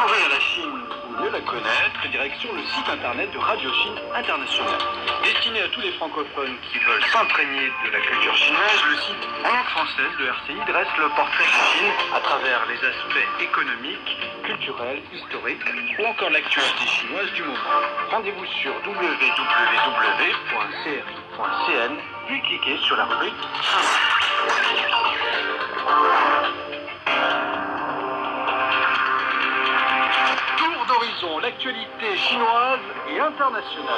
découvrir la Chine ou mieux la connaître, direction le site internet de Radio Chine International. Destiné à tous les francophones qui veulent s'imprégner de la culture chinoise, le site en langue française de RCI dresse le portrait de la Chine à travers les aspects économiques, culturels, historiques ou encore l'actualité chinoise du moment. Rendez-vous sur www.cri.cn puis cliquez sur la rubrique Tour d'horizon, l'actualité chinoise et internationale.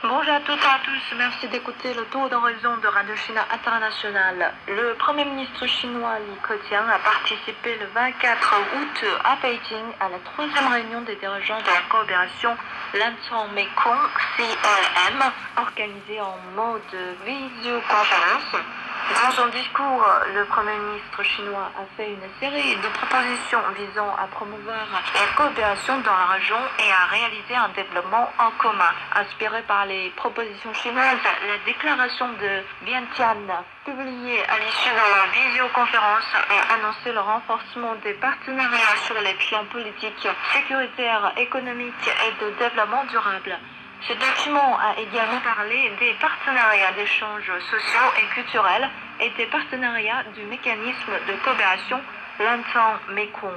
Bonjour à toutes et à tous, merci d'écouter le tour d'horizon de Radio Chine International. Le Premier ministre chinois Li Keqiang a participé le 24 août à Beijing à la 3e réunion des dirigeants de la coopération Lancang-Mekong CLM, organisée en mode visioconférence. Dans son discours, le Premier ministre chinois a fait une série de propositions visant à promouvoir la coopération dans la région et à réaliser un développement en commun. Inspiré par les propositions chinoises, la déclaration de Vientiane, publiée à l'issue de la visioconférence, a annoncé le renforcement des partenariats sur les plans politiques, sécuritaires, économiques et de développement durable. Ce document a également parlé des partenariats d'échanges sociaux et culturels et des partenariats du mécanisme de coopération Lancang-Mekong.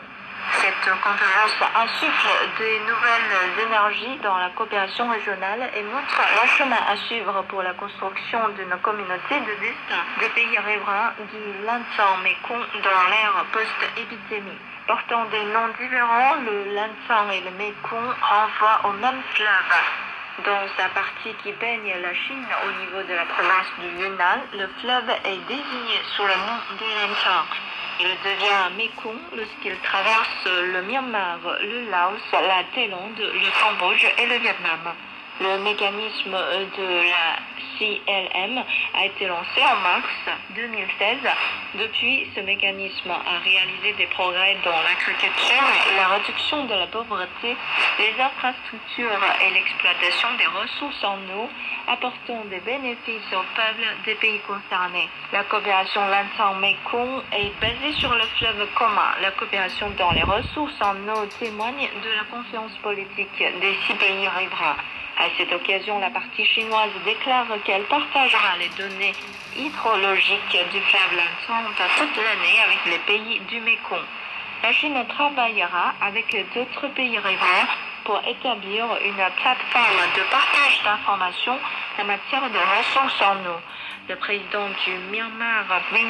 Cette conférence insuffle des nouvelles énergies dans la coopération régionale et montre le chemin à suivre pour la construction d'une communauté de destin des pays riverains du Lancang-Mekong dans l'ère post-épidémie. Portant des noms différents, le Lancang et le Mekong renvoient au même fleuve. Dans sa partie qui baigne la Chine au niveau de la province du Yunnan, le fleuve est désigné sous le nom de Lancang. Il devient Mekong lorsqu'il traverse le Myanmar, le Laos, la Thaïlande, le Cambodge et le Vietnam. Le mécanisme de la CLM a été lancé en mars 2016. Depuis, ce mécanisme a réalisé des progrès dans l'agriculture, la réduction de la pauvreté, les infrastructures et l'exploitation des ressources en eau, apportant des bénéfices aux peuples des pays concernés. La coopération Lancang-Mekong est basée sur le fleuve commun. La coopération dans les ressources en eau témoigne de la confiance politique des 6 pays riverains. À cette occasion, la partie chinoise déclare qu'elle partagera les données hydrologiques du fleuve Lancang toute l'année avec les pays du Mekong. La Chine travaillera avec d'autres pays riverains pour établir une plateforme de partage d'informations en matière de ressources en eau. Le président du Myanmar, Win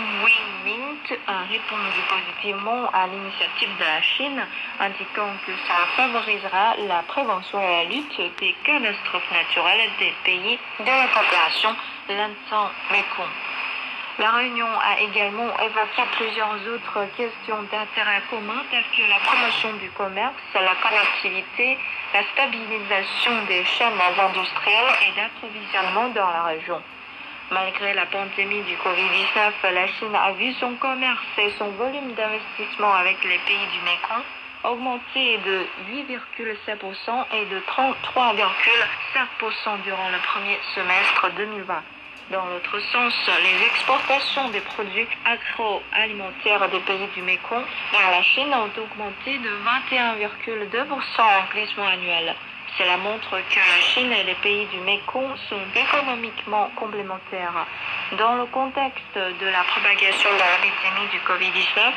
Myint, a répondu positivement à l'initiative de la Chine, indiquant que ça favorisera la prévention et la lutte des catastrophes naturelles des pays de la coopération Lancang-Mekong. La réunion a également évoqué plusieurs autres questions d'intérêt commun telles que la promotion du commerce, la connectivité, la stabilisation des chaînes industrielles et d'approvisionnement dans la région. Malgré la pandémie du Covid-19, la Chine a vu son commerce et son volume d'investissement avec les pays du Mekong augmenter de 8,7% et de 33,5% durant le premier semestre 2020. Dans l'autre sens, les exportations des produits agroalimentaires des pays du Mekong vers la Chine ont augmenté de 21,2% en glissement annuel. Cela montre que la Chine et les pays du Mekong sont économiquement complémentaires. Dans le contexte de la propagation de l'épidémie du Covid-19,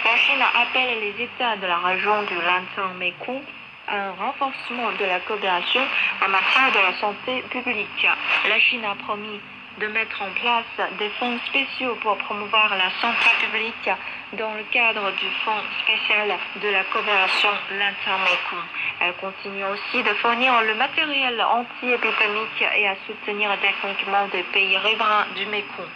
la Chine appelle les États de la région du Lancang-Mekong à un renforcement de la coopération en matière de la santé publique. La Chine a promis de mettre en place des fonds spéciaux pour promouvoir la santé publique dans le cadre du Fonds spécial de la coopération Lancang-Mekong. Elle continue aussi de fournir le matériel anti-épidémique et à soutenir techniquement des pays riverains du Mekong.